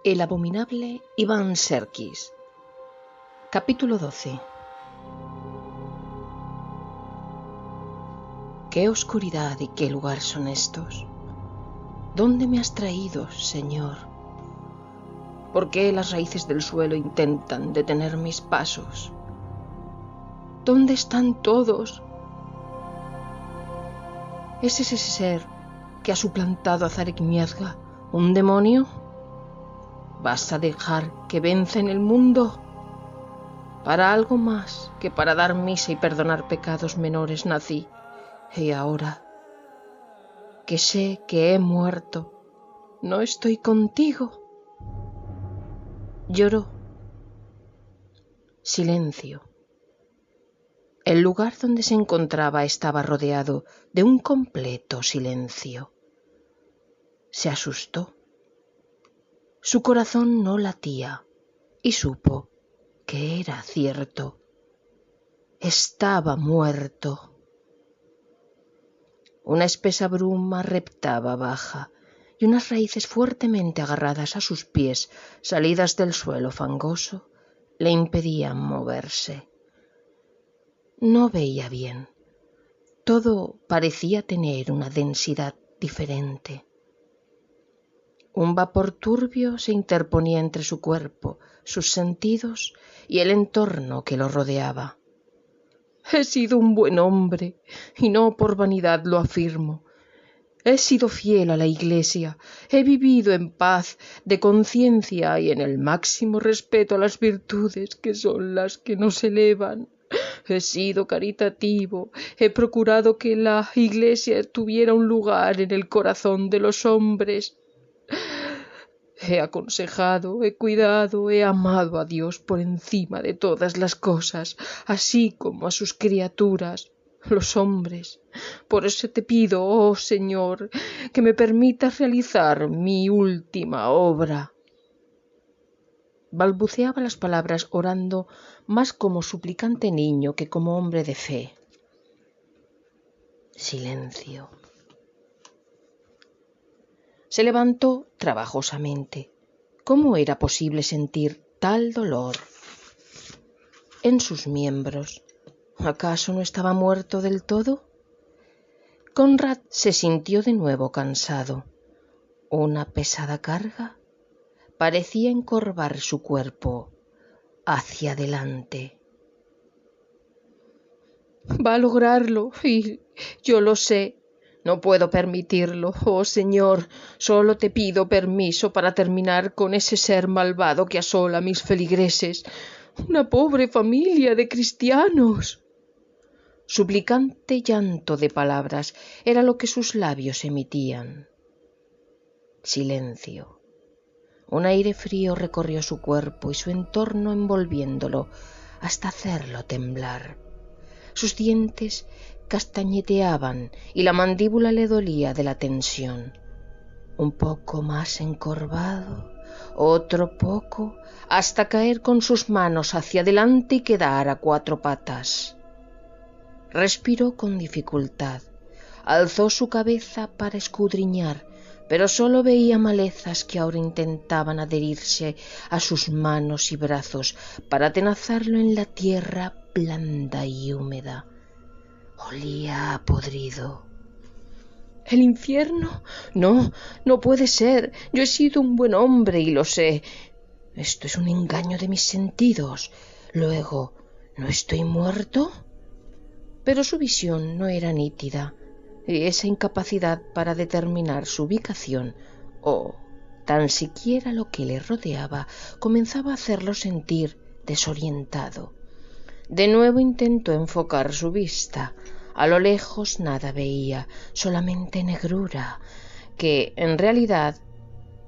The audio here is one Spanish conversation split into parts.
El abominable Iván Serkis. Capítulo 12. Qué oscuridad y qué lugar son estos. ¿Dónde me has traído, Señor? ¿Por qué las raíces del suelo intentan detener mis pasos? ¿Dónde están todos? ¿Es ese ser que ha suplantado a Zarek Miazga un demonio? ¿Vas a dejar que venza en el mundo? Para algo más que para dar misa y perdonar pecados menores nací. Y ahora, que sé que he muerto, ¿no estoy contigo? Lloró. Silencio. El lugar donde se encontraba estaba rodeado de un completo silencio. Se asustó. Su corazón no latía y supo que era cierto. Estaba muerto. Una espesa bruma reptaba baja y unas raíces fuertemente agarradas a sus pies, salidas del suelo fangoso, le impedían moverse. No veía bien. Todo parecía tener una densidad diferente. Un vapor turbio se interponía entre su cuerpo, sus sentidos y el entorno que lo rodeaba. He sido un buen hombre, y no por vanidad lo afirmo. He sido fiel a la Iglesia, he vivido en paz de conciencia y en el máximo respeto a las virtudes que son las que nos elevan. He sido caritativo, he procurado que la Iglesia tuviera un lugar en el corazón de los hombres. He aconsejado, he cuidado, he amado a Dios por encima de todas las cosas, así como a sus criaturas, los hombres. Por eso te pido, oh Señor, que me permitas realizar mi última obra. Balbuceaba las palabras orando más como suplicante niño que como hombre de fe. Silencio. Se levantó trabajosamente. ¿Cómo era posible sentir tal dolor en sus miembros? ¿Acaso no estaba muerto del todo? Conrad se sintió de nuevo cansado. Una pesada carga parecía encorvar su cuerpo hacia adelante. Va a lograrlo, y yo lo sé. No puedo permitirlo, oh Señor. Solo te pido permiso para terminar con ese ser malvado que asola a mis feligreses. Una pobre familia de cristianos. Suplicante llanto de palabras era lo que sus labios emitían. Silencio. Un aire frío recorrió su cuerpo y su entorno envolviéndolo hasta hacerlo temblar. Sus dientes castañeteaban y la mandíbula le dolía de la tensión. Un poco más encorvado, otro poco, hasta caer con sus manos hacia adelante y quedar a cuatro patas. Respiró con dificultad, alzó su cabeza para escudriñar, pero solo veía malezas que ahora intentaban adherirse a sus manos y brazos para atenazarlo en la tierra blanda y húmeda. Olía a podrido. ¿El infierno? No, no puede ser. Yo he sido un buen hombre y lo sé. Esto es un engaño de mis sentidos. Luego, ¿no estoy muerto? Pero su visión no era nítida, y esa incapacidad para determinar su ubicación o tan siquiera lo que le rodeaba comenzaba a hacerlo sentir desorientado. De nuevo intentó enfocar su vista. A lo lejos nada veía, solamente negrura, que en realidad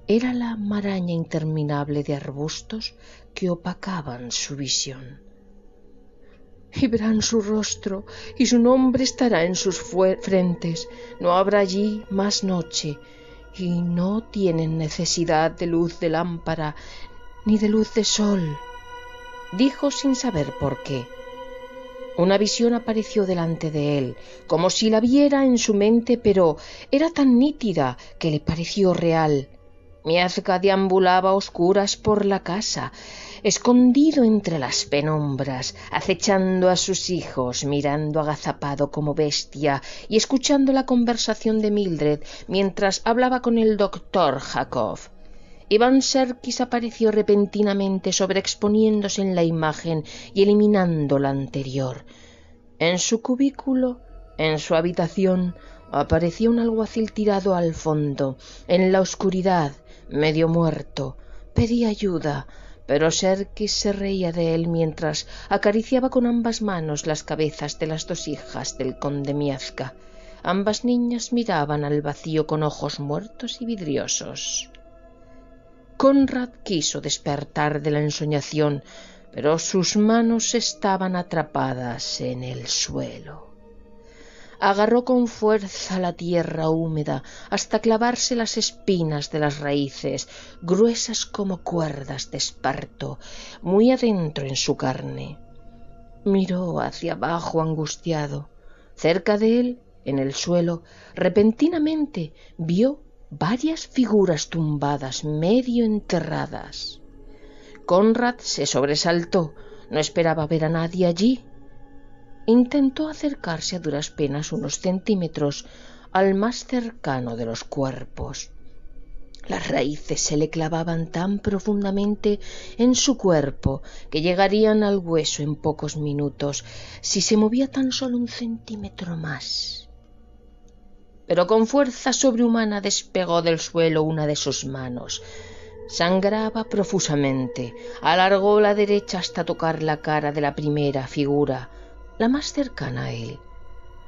era la maraña interminable de arbustos que opacaban su visión. Y verán su rostro, y su nombre estará en sus frentes. No habrá allí más noche, y no tienen necesidad de luz de lámpara, ni de luz de sol, dijo sin saber por qué. Una visión apareció delante de él, como si la viera en su mente, pero era tan nítida que le pareció real. Miazga deambulaba a oscuras por la casa, escondido entre las penumbras, acechando a sus hijos, mirando agazapado como bestia y escuchando la conversación de Mildred mientras hablaba con el doctor Jacob. Iván Serkis apareció repentinamente sobreexponiéndose en la imagen y eliminando la anterior. En su cubículo, en su habitación, aparecía un alguacil tirado al fondo, en la oscuridad, medio muerto. Pedía ayuda, pero Serkis se reía de él mientras acariciaba con ambas manos las cabezas de las dos hijas del conde Miazga. Ambas niñas miraban al vacío con ojos muertos y vidriosos. Conrad quiso despertar de la ensoñación, pero sus manos estaban atrapadas en el suelo. Agarró con fuerza la tierra húmeda hasta clavarse las espinas de las raíces, gruesas como cuerdas de esparto, muy adentro en su carne. Miró hacia abajo angustiado. Cerca de él, en el suelo, repentinamente vio varias figuras tumbadas, medio enterradas. Conrad se sobresaltó. No esperaba ver a nadie allí. Intentó acercarse a duras penas unos centímetros al más cercano de los cuerpos. Las raíces se le clavaban tan profundamente en su cuerpo que llegarían al hueso en pocos minutos si se movía tan solo un centímetro más. Pero con fuerza sobrehumana despegó del suelo una de sus manos. Sangraba profusamente. Alargó la derecha hasta tocar la cara de la primera figura, la más cercana a él.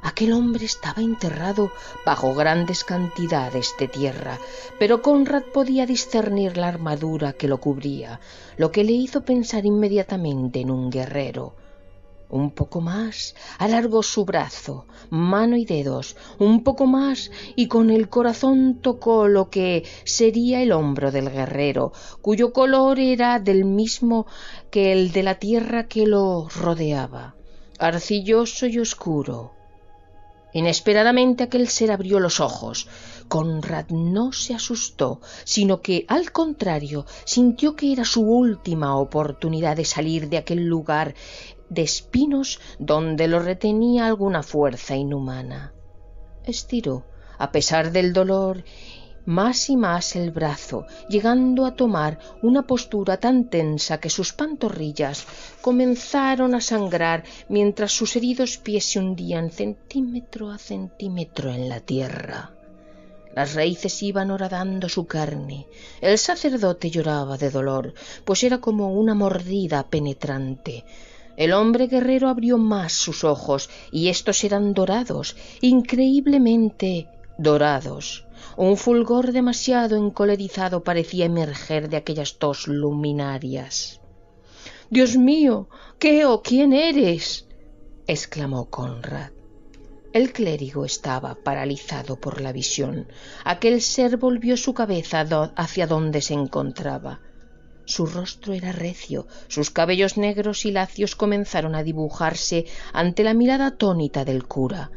Aquel hombre estaba enterrado bajo grandes cantidades de tierra, pero Conrad podía discernir la armadura que lo cubría, lo que le hizo pensar inmediatamente en un guerrero. Un poco más, alargó su brazo, mano y dedos, un poco más, y con el corazón tocó lo que sería el hombro del guerrero, cuyo color era del mismo que el de la tierra que lo rodeaba, arcilloso y oscuro. Inesperadamente aquel ser abrió los ojos. Conrad no se asustó, sino que, al contrario, sintió que era su última oportunidad de salir de aquel lugar de espinos donde lo retenía alguna fuerza inhumana. Estiró, a pesar del dolor, más y más el brazo, llegando a tomar una postura tan tensa que sus pantorrillas comenzaron a sangrar mientras sus heridos pies se hundían centímetro a centímetro en la tierra. Las raíces iban horadando su carne. El sacerdote lloraba de dolor, pues era como una mordida penetrante. El hombre guerrero abrió más sus ojos, y estos eran dorados, increíblemente dorados. Un fulgor demasiado encolerizado parecía emerger de aquellas dos luminarias. «¡Dios mío! ¿Qué o quién eres?», exclamó Conrad. El clérigo estaba paralizado por la visión. Aquel ser volvió su cabeza hacia donde se encontraba. Su rostro era recio, sus cabellos negros y lacios comenzaron a dibujarse ante la mirada atónita del cura.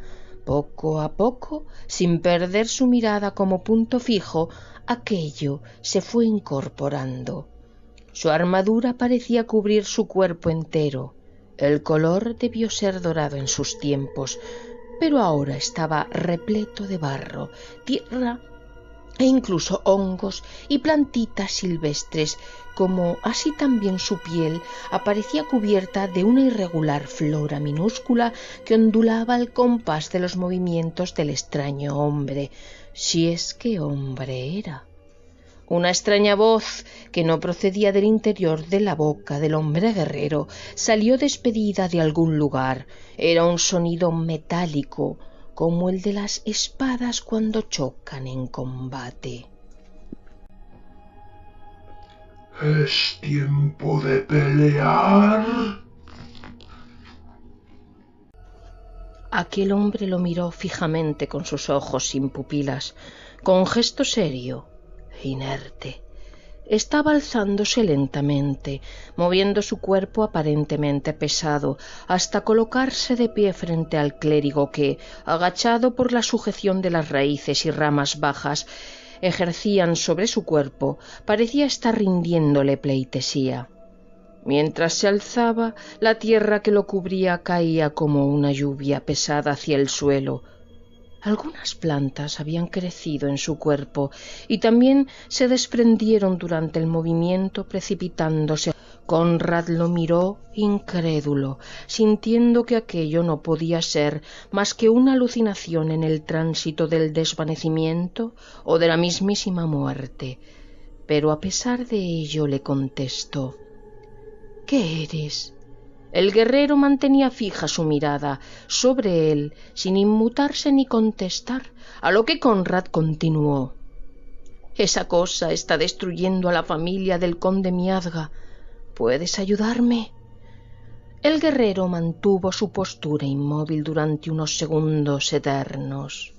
Poco a poco, sin perder su mirada como punto fijo, aquello se fue incorporando. Su armadura parecía cubrir su cuerpo entero. El color debió ser dorado en sus tiempos, pero ahora estaba repleto de barro, tierra e incluso hongos y plantitas silvestres, como así también su piel aparecía cubierta de una irregular flora minúscula que ondulaba al compás de los movimientos del extraño hombre, si es que hombre era. Una extraña voz, que no procedía del interior de la boca del hombre guerrero, salió despedida de algún lugar. Era un sonido metálico, como el de las espadas cuando chocan en combate. ¿Es tiempo de pelear? Aquel hombre lo miró fijamente con sus ojos sin pupilas, con gesto serio e inerte. Estaba alzándose lentamente, moviendo su cuerpo aparentemente pesado, hasta colocarse de pie frente al clérigo que, agachado por la sujeción de las raíces y ramas bajas, ejercían sobre su cuerpo, parecía estar rindiéndole pleitesía. Mientras se alzaba, la tierra que lo cubría caía como una lluvia pesada hacia el suelo. Algunas plantas habían crecido en su cuerpo y también se desprendieron durante el movimiento, precipitándose. Conrad lo miró incrédulo, sintiendo que aquello no podía ser más que una alucinación en el tránsito del desvanecimiento o de la mismísima muerte. Pero a pesar de ello le contestó: ¿Qué eres? El guerrero mantenía fija su mirada sobre él, sin inmutarse ni contestar, a lo que Conrad continuó: Esa cosa está destruyendo a la familia del conde Miazga. ¿Puedes ayudarme? El guerrero mantuvo su postura inmóvil durante unos segundos eternos.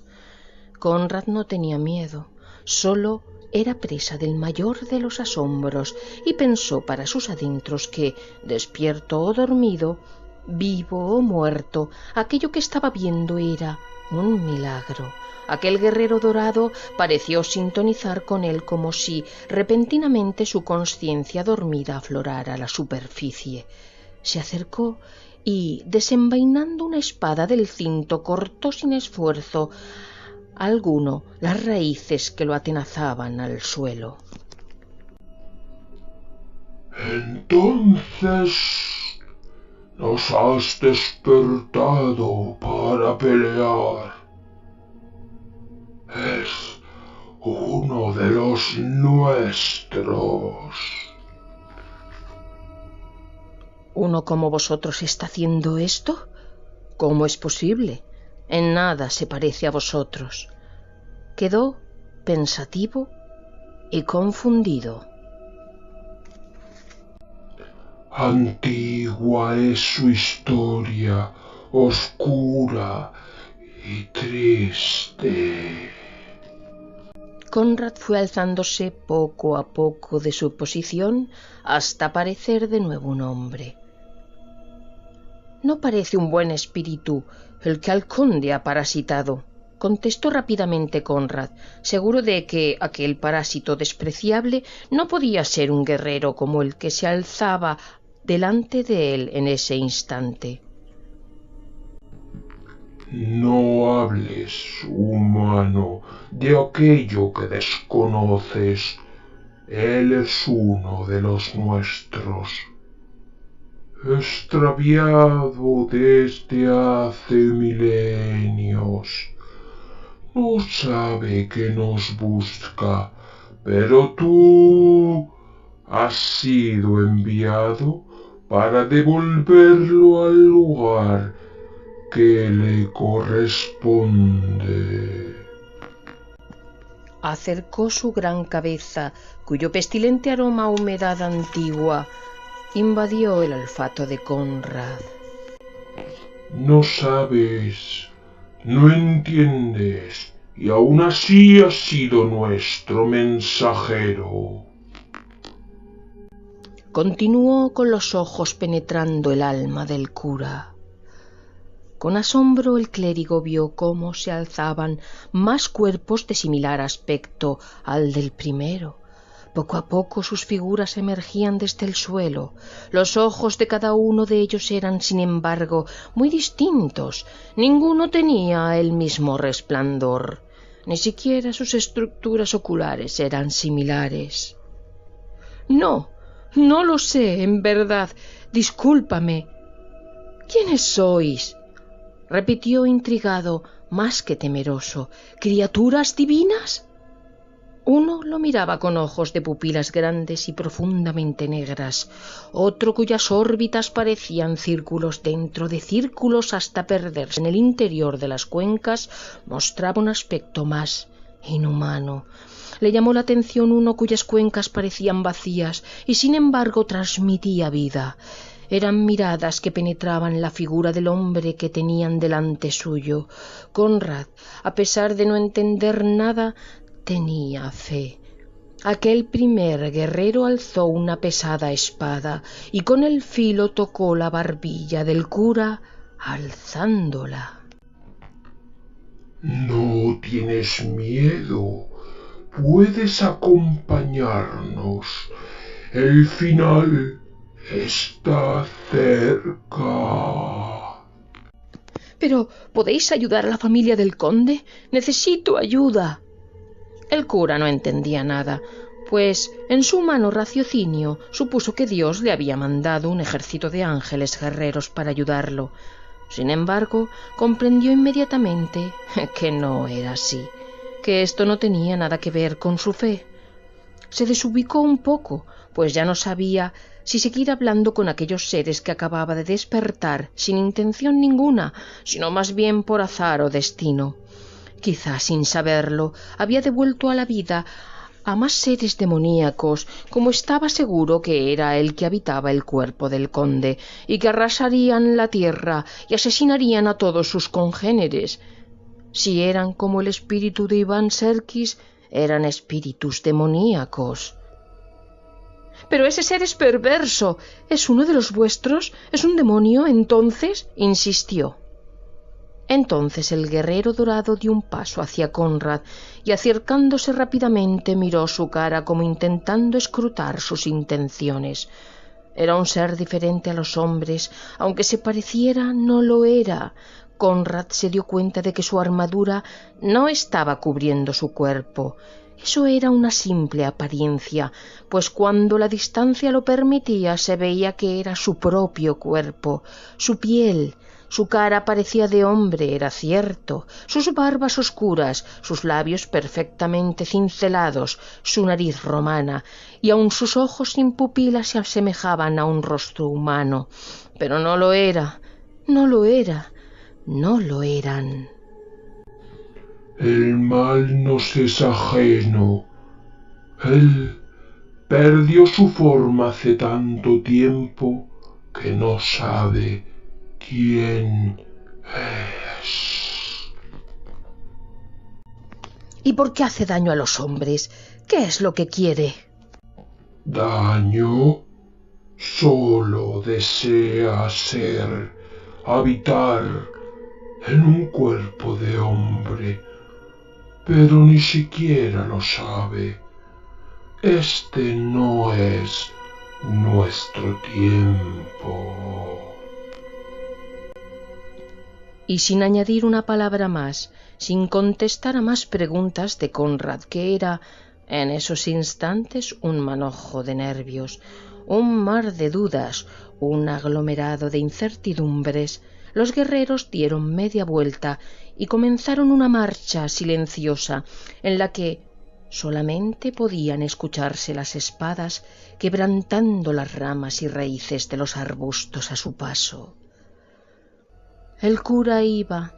Conrad no tenía miedo, solo era presa del mayor de los asombros y pensó para sus adentros que, despierto o dormido, vivo o muerto, aquello que estaba viendo era un milagro. Aquel guerrero dorado pareció sintonizar con él como si repentinamente su conciencia dormida aflorara a la superficie. Se acercó y, desenvainando una espada del cinto, cortó sin esfuerzo alguno las raíces que lo atenazaban al suelo. Entonces nos has despertado para pelear. Es uno de los nuestros. ¿Uno como vosotros está haciendo esto? ¿Cómo es posible? En nada se parece a vosotros. Quedó pensativo y confundido. Antigua es su historia, oscura y triste. Conrad fue alzándose poco a poco de su posición hasta parecer de nuevo un hombre. No parece un buen espíritu el que al conde ha parasitado, contestó rápidamente Conrad, seguro de que aquel parásito despreciable no podía ser un guerrero como el que se alzaba delante de él en ese instante. No hables, humano, de aquello que desconoces. Él es uno de los nuestros, extraviado desde hace milenios. No sabe que nos busca, pero tú has sido enviado para devolverlo al lugar que le corresponde. Acercó su gran cabeza, cuyo pestilente aroma a humedad antigua invadió el olfato de Conrad. No sabes, no entiendes, y aún así has sido nuestro mensajero. Continuó con los ojos penetrando el alma del cura. Con asombro el clérigo vio cómo se alzaban más cuerpos de similar aspecto al del primero. Poco a poco sus figuras emergían desde el suelo. Los ojos de cada uno de ellos eran, sin embargo, muy distintos. Ninguno tenía el mismo resplandor. Ni siquiera sus estructuras oculares eran similares. No lo sé, en verdad. Discúlpame. ¿Quiénes sois? Repitió intrigado, más que temeroso. ¿Criaturas divinas? Uno lo miraba con ojos de pupilas grandes y profundamente negras, otro cuyas órbitas parecían círculos dentro de círculos hasta perderse en el interior de las cuencas, mostraba un aspecto más inhumano. Le llamó la atención uno cuyas cuencas parecían vacías y sin embargo transmitía vida. Eran miradas que penetraban la figura del hombre que tenían delante suyo. Conrad, a pesar de no entender nada, tenía fe. Aquel primer guerrero alzó una pesada espada y con el filo tocó la barbilla del cura, alzándola. No tienes miedo. puedes acompañarnos. El final está cerca. —¿Pero podéis ayudar a la familia del conde? Necesito ayuda. El cura no entendía nada, pues en su humano raciocinio supuso que Dios le había mandado un ejército de ángeles guerreros para ayudarlo. Sin embargo, comprendió inmediatamente que no era así, que esto no tenía nada que ver con su fe. Se desubicó un poco, pues ya no sabía si seguir hablando con aquellos seres que acababa de despertar sin intención ninguna, sino más bien por azar o destino. Quizá sin saberlo había devuelto a la vida a más seres demoníacos, como estaba seguro que era el que habitaba el cuerpo del conde, y que arrasarían la tierra y asesinarían a todos sus congéneres. Si eran como el espíritu de Iván Serkis, eran espíritus demoníacos. —Pero ese ser es perverso. ¿Es uno de los vuestros? ¿Es un demonio, entonces? —insistió. Entonces el guerrero dorado dio un paso hacia Conrad y, acercándose rápidamente, miró su cara como intentando escrutar sus intenciones. Era un ser diferente a los hombres, aunque se pareciera, no lo era. Conrad se dio cuenta de que su armadura no estaba cubriendo su cuerpo. Eso era una simple apariencia, pues cuando la distancia lo permitía se veía que era su propio cuerpo, su piel. Su cara parecía de hombre, era cierto, sus barbas oscuras, sus labios perfectamente cincelados, su nariz romana, y aun sus ojos sin pupilas se asemejaban a un rostro humano. Pero no lo era, no lo era, no lo eran. El mal nos es ajeno. Él perdió su forma hace tanto tiempo que no sabe quién es. ¿Y por qué hace daño a los hombres? ¿Qué es lo que quiere? ¿Daño? Solo desea habitar en un cuerpo de hombre, pero ni siquiera lo sabe. Este no es nuestro tiempo. Y sin añadir una palabra más, sin contestar a más preguntas de Conrad, que era en esos instantes un manojo de nervios, un mar de dudas, un aglomerado de incertidumbres, los guerreros dieron media vuelta y comenzaron una marcha silenciosa en la que solamente podían escucharse las espadas quebrantando las ramas y raíces de los arbustos a su paso. El cura iba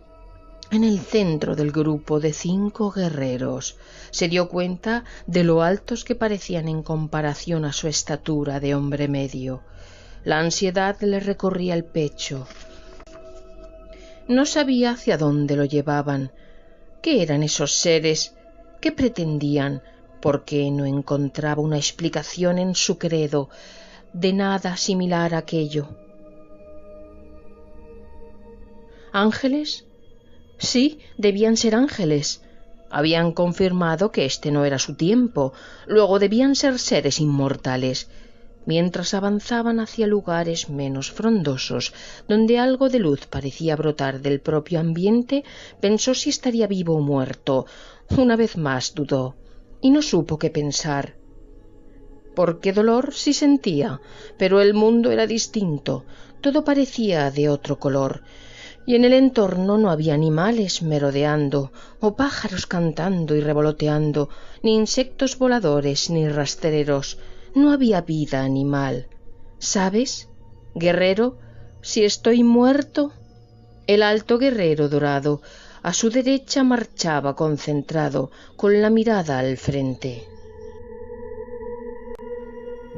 en el centro del grupo de 5 guerreros. Se dio cuenta de lo altos que parecían en comparación a su estatura de hombre medio. La ansiedad le recorría el pecho. No sabía hacia dónde lo llevaban. ¿Qué eran esos seres? ¿Qué pretendían? ¿Por qué no encontraba una explicación en su credo? De nada similar a aquello. ¿Ángeles? Sí, debían ser ángeles. Habían confirmado que este no era su tiempo. Luego debían ser seres inmortales. Mientras avanzaban hacia lugares menos frondosos, donde algo de luz parecía brotar del propio ambiente, pensó si estaría vivo o muerto. Una vez más dudó, y no supo qué pensar. Porque dolor sí sentía, pero el mundo era distinto, todo parecía de otro color, y en el entorno no había animales merodeando, o pájaros cantando y revoloteando, ni insectos voladores ni rastreros. No había vida animal. ¿Sabes, guerrero, si estoy muerto? El alto guerrero dorado a su derecha marchaba concentrado, con la mirada al frente.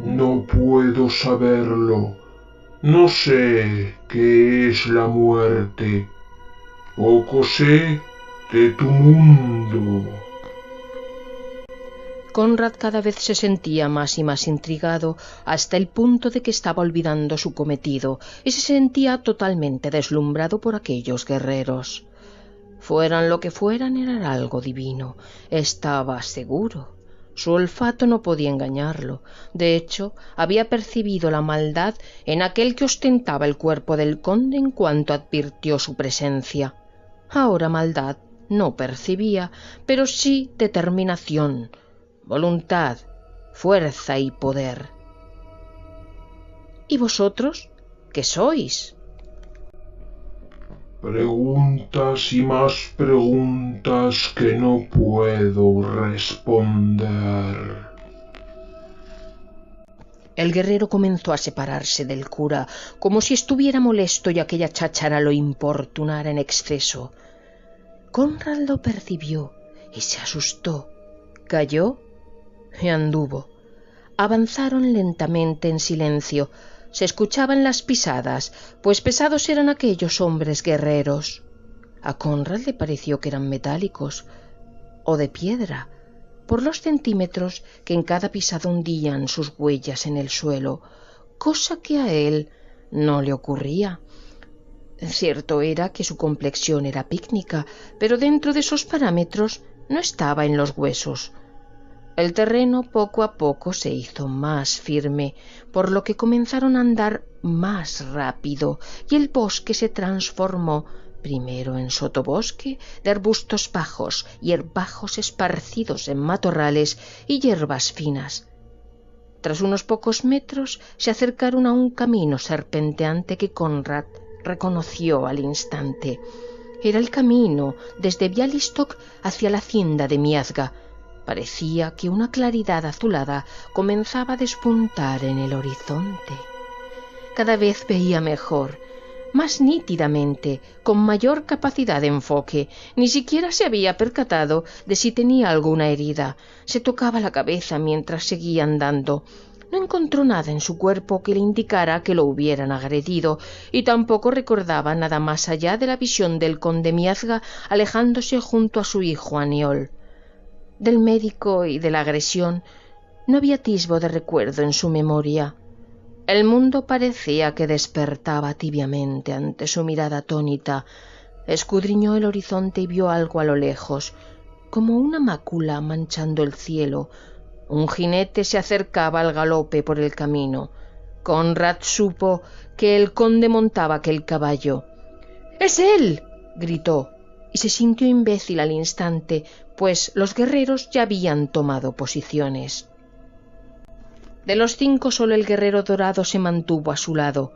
No puedo saberlo. No sé qué es la muerte. Poco sé de tu mundo. Conrad cada vez se sentía más y más intrigado, hasta el punto de que estaba olvidando su cometido y se sentía totalmente deslumbrado por aquellos guerreros. Fueran lo que fueran, era algo divino. Estaba seguro. Su olfato no podía engañarlo. De hecho, había percibido la maldad en aquel que ostentaba el cuerpo del conde en cuanto advirtió su presencia. Ahora maldad no percibía, pero sí determinación, voluntad, fuerza y poder. ¿Y vosotros qué sois? Preguntas y más preguntas que no puedo responder. El guerrero comenzó a separarse del cura, como si estuviera molesto y aquella cháchara lo importunara en exceso. Conrad lo percibió y se asustó. Calló y anduvo. Avanzaron lentamente en silencio. Se escuchaban las pisadas, pues pesados eran aquellos hombres guerreros. A Conrad le pareció que eran metálicos o de piedra, por los centímetros que en cada pisada hundían sus huellas en el suelo, cosa que a él no le ocurría. Cierto era que su complexión era pícnica, pero dentro de esos parámetros no estaba en los huesos. El terreno poco a poco se hizo más firme, por lo que comenzaron a andar más rápido, y el bosque se transformó primero en sotobosque de arbustos bajos y herbajos esparcidos en matorrales y hierbas finas. Tras unos pocos metros se acercaron a un camino serpenteante que Conrad reconoció al instante. Era el camino desde Bialystok hacia la hacienda de Miazga. Parecía que una claridad azulada comenzaba a despuntar en el horizonte. Cada vez veía mejor, más nítidamente, con mayor capacidad de enfoque. Ni siquiera se había percatado de si tenía alguna herida. Se tocaba la cabeza mientras seguía andando. No encontró nada en su cuerpo que le indicara que lo hubieran agredido, y tampoco recordaba nada más allá de la visión del conde Miazga alejándose junto a su hijo Aniol. Del médico y de la agresión no había atisbo de recuerdo en su memoria. El mundo parecía que despertaba tibiamente ante su mirada atónita. Escudriñó el horizonte y vio algo a lo lejos, como una mácula manchando el cielo. Un jinete se acercaba al galope por el camino. Conrad supo que el conde montaba aquel caballo. —¡Es él! —gritó, y se sintió imbécil al instante, pues los guerreros ya habían tomado posiciones. De los 5 solo el guerrero dorado se mantuvo a su lado.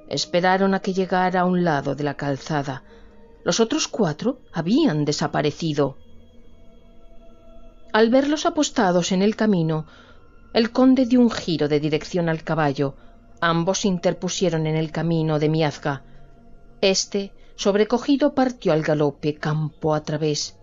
Esperaron a que llegara a un lado de la calzada. Los otros 4 habían desaparecido. Al verlos apostados en el camino, el conde dio un giro de dirección al caballo. Ambos se interpusieron en el camino de Miazga. Este, sobrecogido, partió al galope campo a través.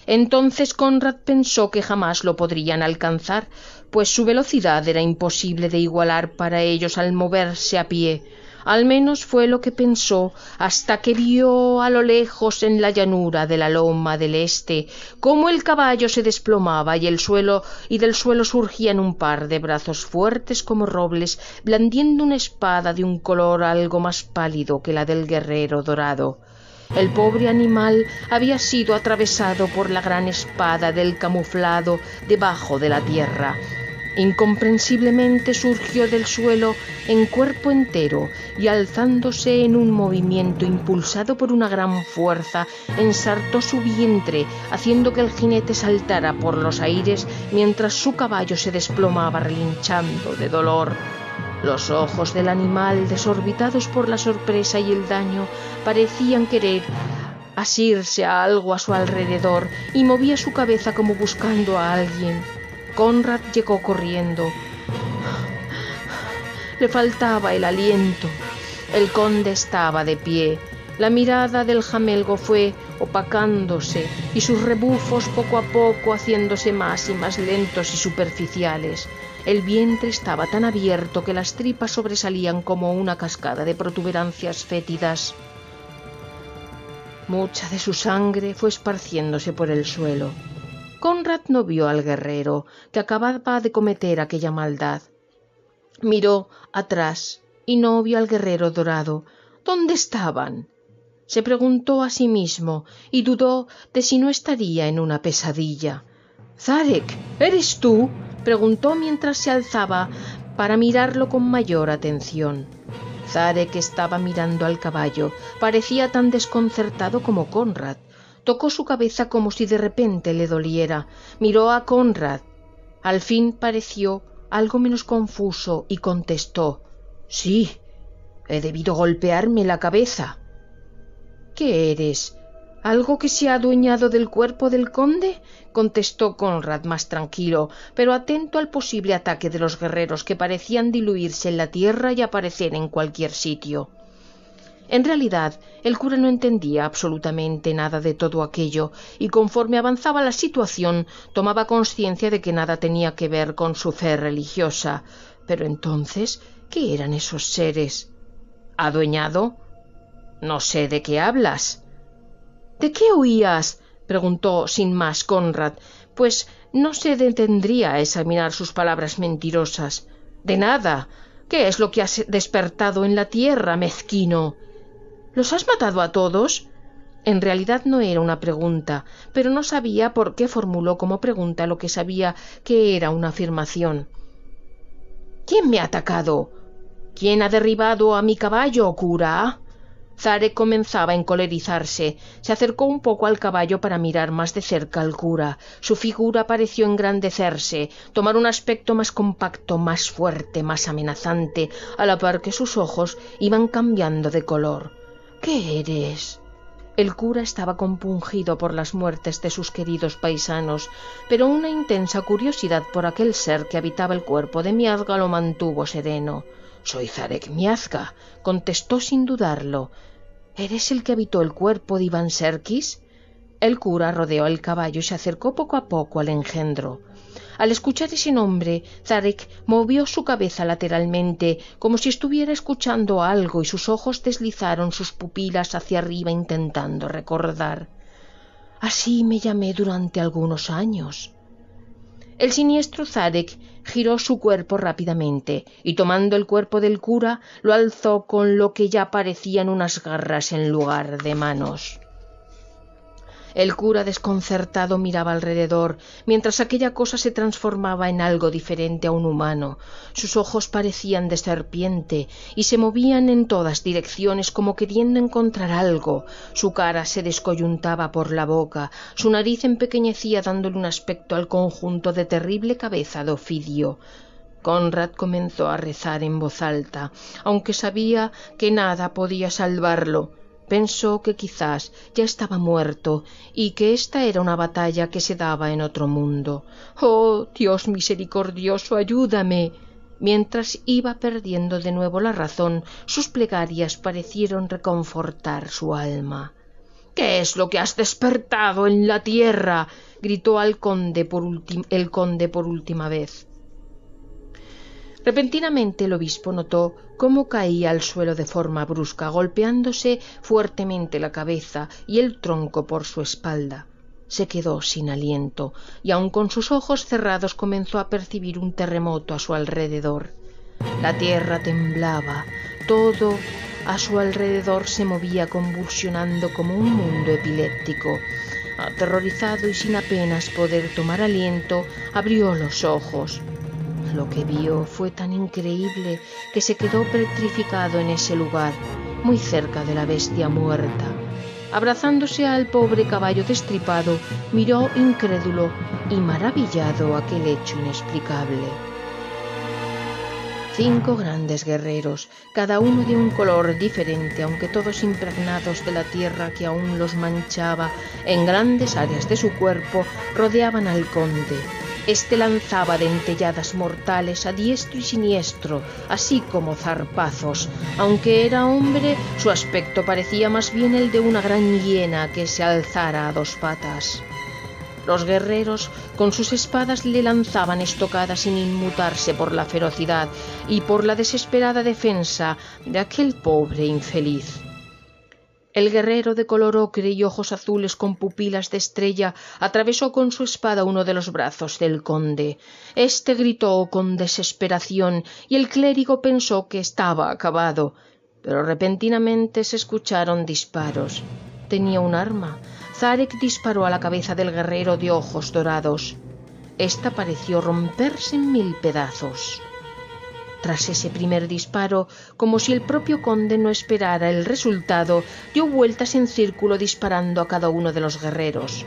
Entonces Conrad pensó que jamás lo podrían alcanzar, pues su velocidad era imposible de igualar para ellos al moverse a pie. Al menos fue lo que pensó hasta que vio a lo lejos en la llanura de la loma del este cómo el caballo se desplomaba y del suelo surgían un par de brazos fuertes como robles, blandiendo una espada de un color algo más pálido que la del guerrero dorado. El pobre animal había sido atravesado por la gran espada del camuflado debajo de la tierra. Incomprensiblemente surgió del suelo en cuerpo entero y, alzándose en un movimiento impulsado por una gran fuerza, ensartó su vientre, haciendo que el jinete saltara por los aires mientras su caballo se desplomaba relinchando de dolor. Los ojos del animal, desorbitados por la sorpresa y el daño, parecían querer asirse a algo a su alrededor y movía su cabeza como buscando a alguien. Conrad llegó corriendo. Le faltaba el aliento. El conde estaba de pie. La mirada del jamelgo fue opacándose y sus rebufos poco a poco haciéndose más y más lentos y superficiales. El vientre estaba tan abierto que las tripas sobresalían como una cascada de protuberancias fétidas. Mucha de su sangre fue esparciéndose por el suelo. Conrad no vio al guerrero que acababa de cometer aquella maldad. Miró atrás y no vio al guerrero dorado. ¿Dónde estaban? Se preguntó a sí mismo y dudó de si no estaría en una pesadilla. —Zarek, ¿eres tú? —preguntó mientras se alzaba para mirarlo con mayor atención. Zarek estaba mirando al caballo. Parecía tan desconcertado como Conrad. Tocó su cabeza como si de repente le doliera. Miró a Conrad. Al fin pareció algo menos confuso y contestó: —Sí, he debido golpearme la cabeza. —¿Qué eres? ¿Algo que se ha adueñado del cuerpo del conde? —contestó Conrad más tranquilo, pero atento al posible ataque de los guerreros que parecían diluirse en la tierra y aparecer en cualquier sitio. En realidad, el cura no entendía absolutamente nada de todo aquello, y conforme avanzaba la situación, tomaba conciencia de que nada tenía que ver con su fe religiosa. Pero entonces, ¿qué eran esos seres? ¿Adueñado? No sé de qué hablas. —¿De qué huías? —preguntó sin más Conrad, pues no se detendría a examinar sus palabras mentirosas. —De nada. ¿Qué es lo que has despertado en la tierra, mezquino? —¿Los has matado a todos? En realidad no era una pregunta, pero no sabía por qué formuló como pregunta lo que sabía que era una afirmación. —¿Quién me ha atacado? ¿Quién ha derribado a mi caballo, cura? Zarek comenzaba a encolerizarse. Se acercó un poco al caballo para mirar más de cerca al cura. Su figura pareció engrandecerse, tomar un aspecto más compacto, más fuerte, más amenazante, a la par que sus ojos iban cambiando de color. —¿Qué eres? El cura estaba compungido por las muertes de sus queridos paisanos, pero una intensa curiosidad por aquel ser que habitaba el cuerpo de Miazga lo mantuvo sereno. —Soy Zarek Miazga —contestó sin dudarlo. —¿Eres el que habitó el cuerpo de Iván Serkis? El cura rodeó el caballo y se acercó poco a poco al engendro. Al escuchar ese nombre, Zarek movió su cabeza lateralmente, como si estuviera escuchando algo, y sus ojos deslizaron sus pupilas hacia arriba intentando recordar. —Así me llamé durante algunos años. El siniestro Zarek giró su cuerpo rápidamente y, tomando el cuerpo del cura, lo alzó con lo que ya parecían unas garras en lugar de manos. El cura, desconcertado, miraba alrededor, mientras aquella cosa se transformaba en algo diferente a un humano. Sus ojos parecían de serpiente y se movían en todas direcciones como queriendo encontrar algo. Su cara se descoyuntaba por la boca, su nariz empequeñecía dándole un aspecto al conjunto de terrible cabeza de Ofidio. Conrad comenzó a rezar en voz alta, aunque sabía que nada podía salvarlo. Pensó que quizás ya estaba muerto y que esta era una batalla que se daba en otro mundo. —¡Oh, Dios misericordioso, ayúdame! Mientras iba perdiendo de nuevo la razón, sus plegarias parecieron reconfortar su alma. —¿Qué es lo que has despertado en la tierra? —gritó el conde por última vez. Repentinamente el obispo notó cómo caía al suelo de forma brusca, golpeándose fuertemente la cabeza y el tronco por su espalda. Se quedó sin aliento y aun con sus ojos cerrados comenzó a percibir un terremoto a su alrededor. La tierra temblaba, todo a su alrededor se movía convulsionando como un mundo epiléptico. Aterrorizado y sin apenas poder tomar aliento, abrió los ojos. Lo que vio fue tan increíble que se quedó petrificado en ese lugar, muy cerca de la bestia muerta. Abrazándose al pobre caballo destripado, miró incrédulo y maravillado aquel hecho inexplicable. 5 grandes guerreros, cada uno de un color diferente, aunque todos impregnados de la tierra que aún los manchaba en grandes áreas de su cuerpo, rodeaban al conde. Este lanzaba dentelladas mortales a diestro y siniestro, así como zarpazos. Aunque era hombre, su aspecto parecía más bien el de una gran hiena que se alzara a 2 patas. Los guerreros con sus espadas le lanzaban estocadas sin inmutarse por la ferocidad y por la desesperada defensa de aquel pobre infeliz. El guerrero de color ocre y ojos azules con pupilas de estrella atravesó con su espada uno de los brazos del conde. Este gritó con desesperación y el clérigo pensó que estaba acabado. pero repentinamente se escucharon disparos. Tenía un arma. Zarek disparó a la cabeza del guerrero de ojos dorados. Esta pareció romperse en 1000 pedazos. Tras ese primer disparo, como si el propio conde no esperara el resultado, dio vueltas en círculo disparando a cada uno de los guerreros.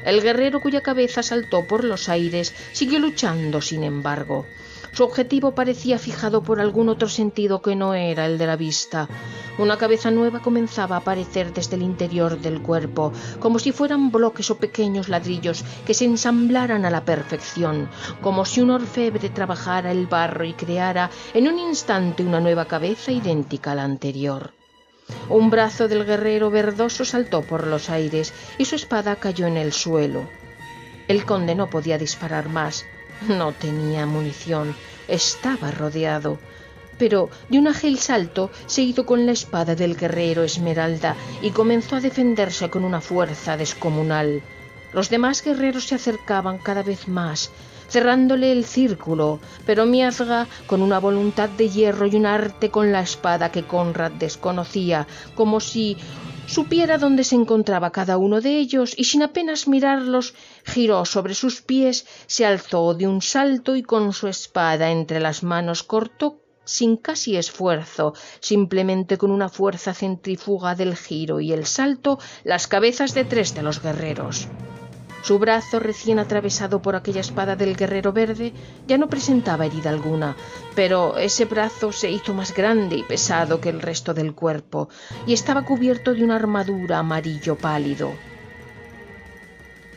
El guerrero cuya cabeza saltó por los aires siguió luchando, sin embargo. Su objetivo parecía fijado por algún otro sentido que no era el de la vista. Una cabeza nueva comenzaba a aparecer desde el interior del cuerpo, como si fueran bloques o pequeños ladrillos que se ensamblaran a la perfección, como si un orfebre trabajara el barro y creara en un instante una nueva cabeza idéntica a la anterior. Un brazo del guerrero verdoso saltó por los aires y su espada cayó en el suelo. El conde no podía disparar más. No tenía munición, estaba rodeado. Pero de un ágil salto se hizo con la espada del guerrero Esmeralda y comenzó a defenderse con una fuerza descomunal. Los demás guerreros se acercaban cada vez más, cerrándole el círculo, pero Miazga, con una voluntad de hierro y un arte con la espada que Conrad desconocía, como si supiera dónde se encontraba cada uno de ellos, y sin apenas mirarlos, giró sobre sus pies, se alzó de un salto y con su espada entre las manos cortó sin casi esfuerzo, simplemente con una fuerza centrífuga del giro y el salto, las cabezas de 3 de los guerreros. Su brazo, recién atravesado por aquella espada del guerrero verde, ya no presentaba herida alguna, pero ese brazo se hizo más grande y pesado que el resto del cuerpo, y estaba cubierto de una armadura amarillo pálido.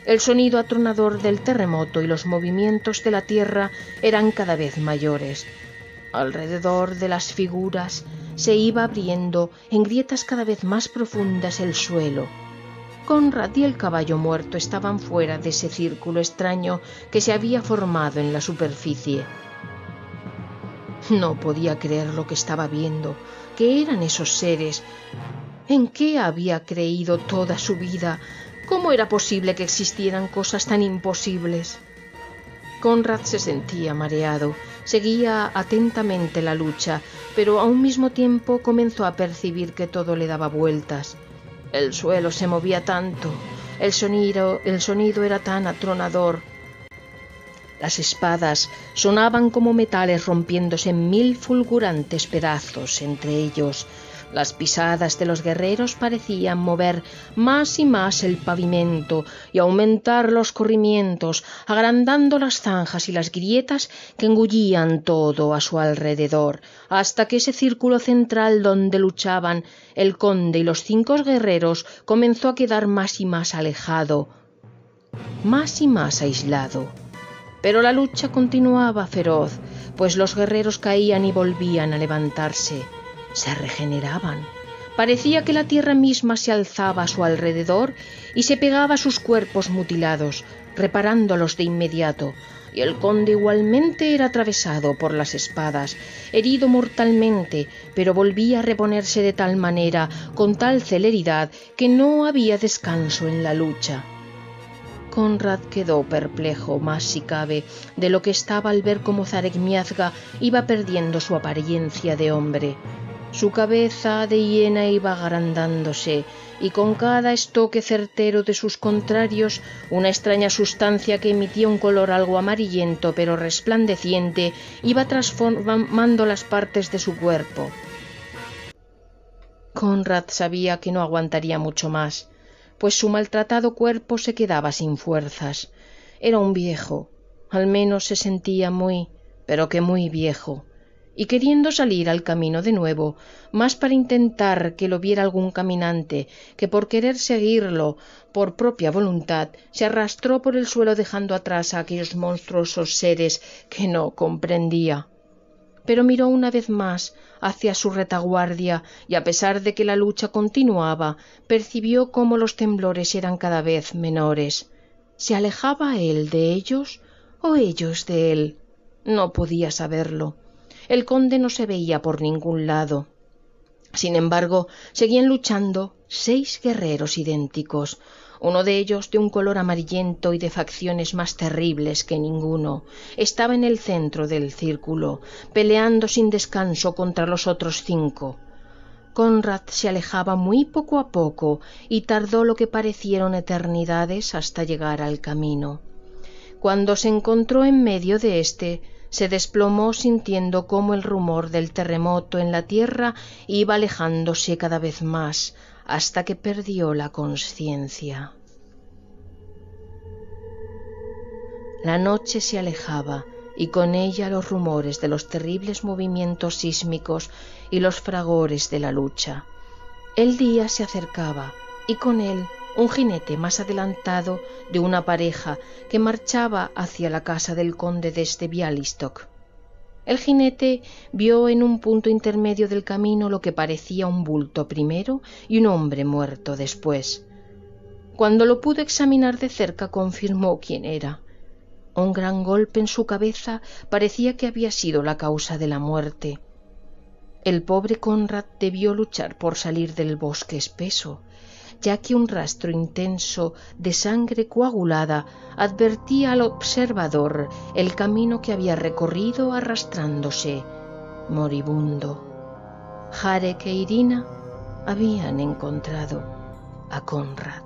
El sonido atronador del terremoto y los movimientos de la tierra eran cada vez mayores. Alrededor de las figuras se iba abriendo en grietas cada vez más profundas el suelo. Conrad y el caballo muerto estaban fuera de ese círculo extraño que se había formado en la superficie. No podía creer lo que estaba viendo. ¿Qué eran esos seres? ¿En qué había creído toda su vida? ¿Cómo era posible que existieran cosas tan imposibles? Conrad se sentía mareado. Seguía atentamente la lucha, pero a un mismo tiempo comenzó a percibir que todo le daba vueltas. El suelo se movía tanto, el sonido era tan atronador. Las espadas sonaban como metales rompiéndose en 1000 fulgurantes pedazos entre ellos. Las pisadas de los guerreros parecían mover más y más el pavimento y aumentar los corrimientos, agrandando las zanjas y las grietas que engullían todo a su alrededor, hasta que ese círculo central donde luchaban el conde y los 5 guerreros comenzó a quedar más y más alejado, más y más aislado. Pero la lucha continuaba feroz, pues los guerreros caían y volvían a levantarse. Se regeneraban. Parecía que la tierra misma se alzaba a su alrededor y se pegaba a sus cuerpos mutilados, reparándolos de inmediato, y el conde igualmente era atravesado por las espadas, herido mortalmente, pero volvía a reponerse de tal manera, con tal celeridad, que no había descanso en la lucha. Conrad quedó perplejo, más si cabe, de lo que estaba al ver cómo Zarek Miazga iba perdiendo su apariencia de hombre. Su cabeza de hiena iba agrandándose, y con cada estoque certero de sus contrarios, una extraña sustancia que emitía un color algo amarillento pero resplandeciente iba transformando las partes de su cuerpo. Conrad sabía que no aguantaría mucho más, pues su maltratado cuerpo se quedaba sin fuerzas. Era un viejo, al menos se sentía muy, pero que muy viejo, y queriendo salir al camino de nuevo, más para intentar que lo viera algún caminante que por querer seguirlo por propia voluntad, se arrastró por el suelo dejando atrás a aquellos monstruosos seres que no comprendía. Pero miró una vez más hacia su retaguardia y, a pesar de que la lucha continuaba, percibió cómo los temblores eran cada vez menores. ¿Se alejaba él de ellos o ellos de él? No podía saberlo. El conde no se veía por ningún lado. Sin embargo, seguían luchando 6 guerreros idénticos, uno de ellos de un color amarillento y de facciones más terribles que ninguno. Estaba en el centro del círculo, peleando sin descanso contra los otros 5. Conrad se alejaba muy poco a poco y tardó lo que parecieron eternidades hasta llegar al camino. Cuando se encontró en medio de éste, se desplomó sintiendo cómo el rumor del terremoto en la tierra iba alejándose cada vez más hasta que perdió la consciencia. La noche se alejaba y con ella los rumores de los terribles movimientos sísmicos y los fragores de la lucha. El día se acercaba y con él un jinete más adelantado de una pareja que marchaba hacia la casa del conde desde Bialystok. El jinete vio en un punto intermedio del camino lo que parecía un bulto primero y un hombre muerto después. Cuando lo pudo examinar de cerca confirmó quién era. Un gran golpe en su cabeza parecía que había sido la causa de la muerte. El pobre Conrad debió luchar por salir del bosque espeso, ya que un rastro intenso de sangre coagulada advertía al observador el camino que había recorrido arrastrándose, moribundo. Jarek e Irina habían encontrado a Conrad.